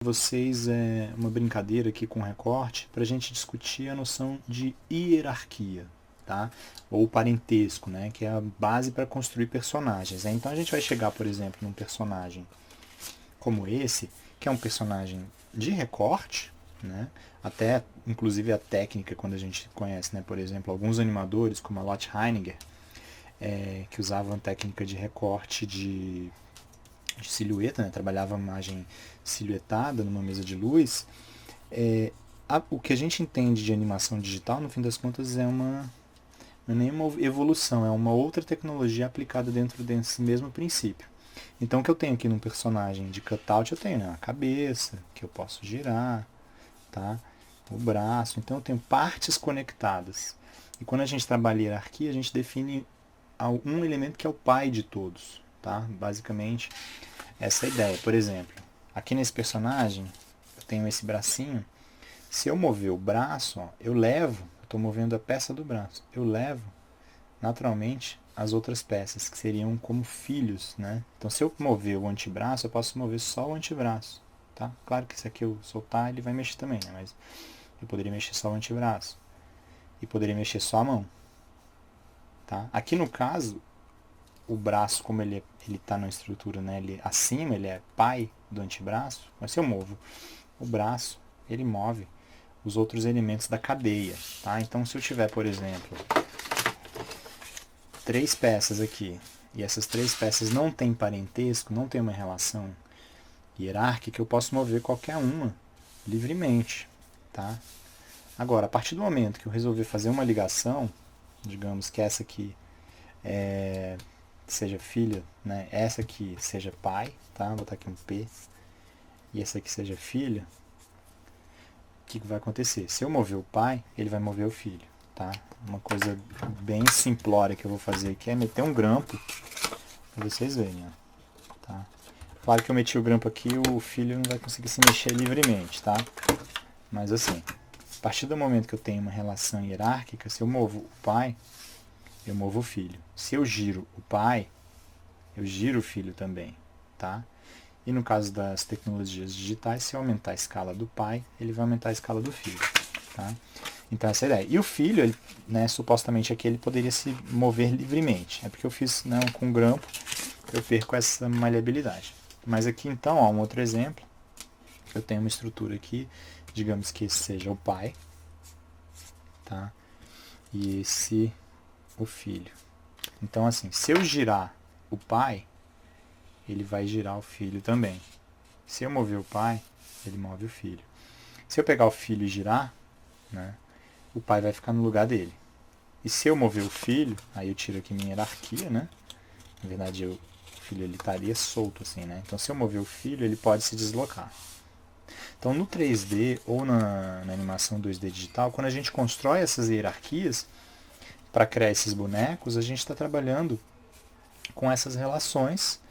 vocês uma brincadeira aqui com recorte para a gente discutir a noção de hierarquia, tá? Ou parentesco, né? Que é a base para construir personagens. Né? Então a gente vai chegar, por exemplo, num personagem como esse, que é um personagem de recorte, né? Até, inclusive, a técnica, quando a gente conhece, né? Por exemplo, alguns animadores, como a Lotte Heiniger, que usavam técnica de recorte de silhueta, né? Trabalhava a imagem silhuetada numa mesa de luz. O que a gente entende de animação digital, no fim das contas, não é nenhuma evolução, é uma outra tecnologia aplicada dentro desse mesmo princípio. Então, o que eu tenho aqui num personagem de cutout, eu tenho, né, a cabeça, que eu posso girar, tá? O braço. Então, eu tenho partes conectadas. E quando a gente trabalha hierarquia, a gente define um elemento que é o pai de todos, tá? Basicamente, essa é a ideia. Por exemplo, aqui nesse personagem, eu tenho esse bracinho. Se eu mover o braço, ó, eu estou movendo a peça do braço, eu levo naturalmente as outras peças, que seriam como filhos, né? Então, se eu mover o antebraço, eu posso mover só o antebraço, tá? Claro que se aqui eu soltar, ele vai mexer também, né? Mas eu poderia mexer só o antebraço e poderia mexer só a mão, tá? Aqui no caso, o braço, como ele está na estrutura, né? Ele acima, ele é pai do antebraço. Mas se eu movo o braço, ele move os outros elementos da cadeia, tá? Então, se eu tiver, por exemplo, 3 peças aqui, e essas 3 peças não têm parentesco, não têm uma relação hierárquica, eu posso mover qualquer uma livremente, tá? Agora, a partir do momento que eu resolver fazer uma ligação, digamos que essa aqui seja filha, né? Essa aqui seja pai, tá? Vou botar aqui um P, e essa aqui seja filha, o que vai acontecer? Se eu mover o pai, ele vai mover o filho, tá? Uma coisa bem simplória que eu vou fazer aqui é meter um grampo para vocês verem, ó, tá? Claro que eu meti o grampo aqui, o filho não vai conseguir se mexer livremente, tá? Mas assim, a partir do momento que eu tenho uma relação hierárquica, se eu movo o pai, eu movo o filho. Se eu giro o pai, eu giro o filho também, tá? E no caso das tecnologias digitais, se eu aumentar a escala do pai, ele vai aumentar a escala do filho, tá? Então essa é a ideia. E o filho, ele, né, supostamente aqui ele poderia se mover livremente. É porque eu fiz, né, com grampo, eu perco essa maleabilidade. Mas aqui então, ó, um outro exemplo. Eu tenho uma estrutura aqui, digamos que esse seja o pai, tá? E esse o filho. Então assim, se eu girar o pai, ele vai girar o filho também. Se eu mover o pai, ele move o filho. Se eu pegar o filho e girar, né, o pai vai ficar no lugar dele. E se eu mover o filho, aí eu tiro aqui minha hierarquia, né? Na verdade, o filho ele estaria solto assim, né? Então, se eu mover o filho, ele pode se deslocar. Então, no 3D ou na animação 2D digital, quando a gente constrói essas hierarquias para criar esses bonecos, a gente está trabalhando com essas relações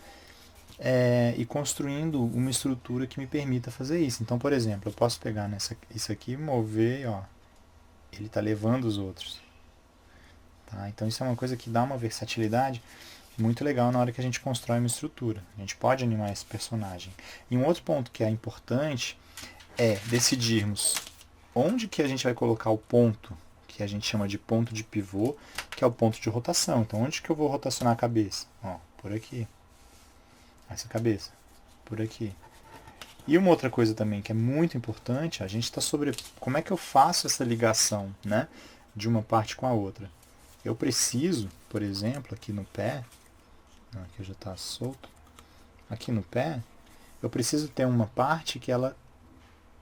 e construindo uma estrutura que me permita fazer isso. Então, por exemplo, eu posso pegar isso aqui e mover, ó, ele está levando os outros. Tá? Então, isso é uma coisa que dá uma versatilidade muito legal na hora que a gente constrói uma estrutura. A gente pode animar esse personagem. E um outro ponto que é importante é decidirmos onde que a gente vai colocar o ponto, que a gente chama de ponto de pivô, que é o ponto de rotação. Então, onde que eu vou rotacionar a cabeça? Ó, por aqui. Essa cabeça. Por aqui. E uma outra coisa também que é muito importante, a gente está sobre como é que eu faço essa ligação, né, de uma parte com a outra. Eu preciso, por exemplo, aqui no pé, aqui já está solto, aqui no pé, eu preciso ter uma parte que ela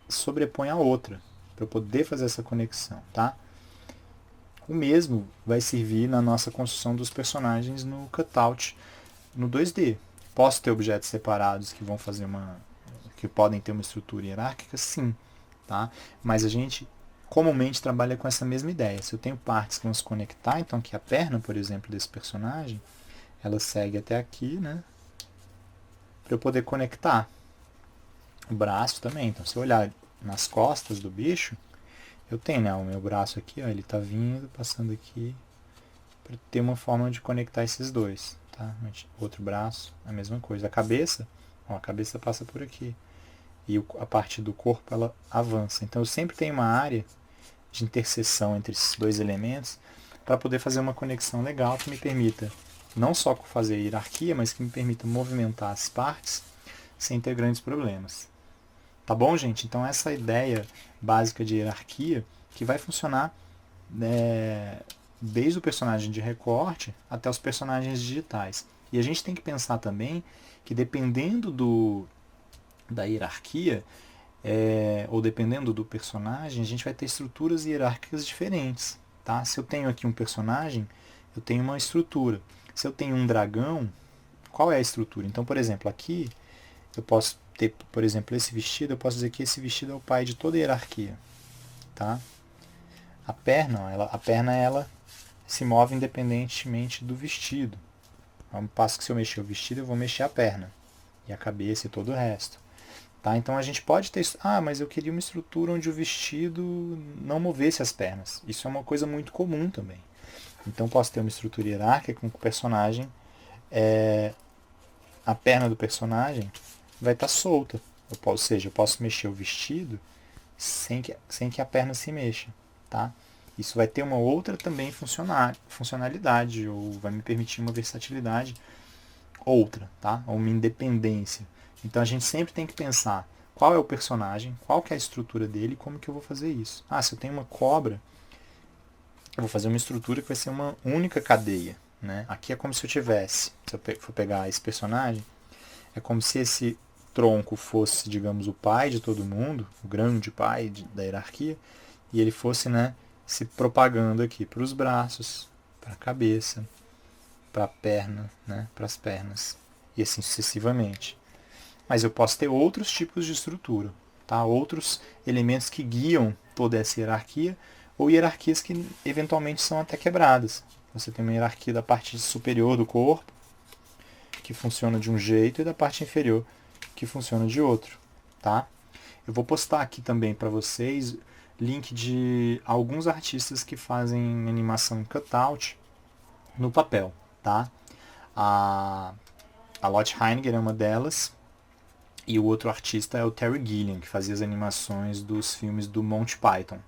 sobrepõe a outra, para eu poder fazer essa conexão, tá? O mesmo vai servir na nossa construção dos personagens no cutout, no 2D. Posso ter objetos separados que vão fazer que podem ter uma estrutura hierárquica? Sim, tá? Mas a gente comumente trabalha com essa mesma ideia. Se eu tenho partes que vão se conectar, então aqui a perna, por exemplo, desse personagem, ela segue até aqui, né? Para eu poder conectar. O braço também. Então, se eu olhar nas costas do bicho, eu tenho, né, o meu braço aqui, ó, ele está vindo, passando aqui, para ter uma forma de conectar esses dois, tá? Outro braço, a mesma coisa. A cabeça, ó, a cabeça passa por aqui. e a parte do corpo ela avança. Então eu sempre tenho uma área de interseção entre esses dois elementos para poder fazer uma conexão legal que me permita não só fazer a hierarquia, mas que me permita movimentar as partes sem ter grandes problemas. Tá bom, gente? Então essa ideia básica de hierarquia que vai funcionar desde o personagem de recorte até os personagens digitais. E a gente tem que pensar também que dependendo da hierarquia, ou dependendo do personagem, a gente vai ter estruturas hierárquicas diferentes. Tá? Se eu tenho aqui um personagem, eu tenho uma estrutura. Se eu tenho um dragão, qual é a estrutura? Então, por exemplo, aqui eu posso ter, por exemplo, esse vestido, eu posso dizer que esse vestido é o pai de toda a hierarquia. Tá? A perna ela se move independentemente do vestido. Ao passo que se eu mexer o vestido, eu vou mexer a perna, e a cabeça e todo o resto. Tá? Então a gente pode ter... mas eu queria uma estrutura onde o vestido não movesse as pernas. Isso é uma coisa muito comum também. Então posso ter uma estrutura hierárquica com que o personagem... a perna do personagem vai estar solta. Ou seja, eu posso mexer o vestido sem que a perna se mexa. Tá? Isso vai ter uma outra também funcionalidade, ou vai me permitir uma versatilidade outra, tá? Ou uma independência. Então a gente sempre tem que pensar qual é o personagem, qual que é a estrutura dele e como que eu vou fazer isso. Se eu tenho uma cobra, eu vou fazer uma estrutura que vai ser uma única cadeia. Né? Aqui é como se eu tivesse, se eu for pegar esse personagem, é como se esse tronco fosse, digamos, o pai de todo mundo, o grande pai da hierarquia, e ele fosse, né, se propagando aqui para os braços, para a cabeça, para a perna, né, para as pernas, e assim sucessivamente. Mas eu posso ter outros tipos de estrutura, tá? Outros elementos que guiam toda essa hierarquia, ou hierarquias que eventualmente são até quebradas. Você tem uma hierarquia da parte superior do corpo, que funciona de um jeito, e da parte inferior, que funciona de outro. Tá? Eu vou postar aqui também para vocês link de alguns artistas que fazem animação cutout no papel. Tá? A Lotte Heiniger é uma delas, e o outro artista é o Terry Gilliam, que fazia as animações dos filmes do Monty Python.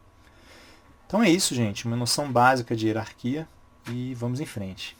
Então é isso, gente. Uma noção básica de hierarquia, e vamos em frente.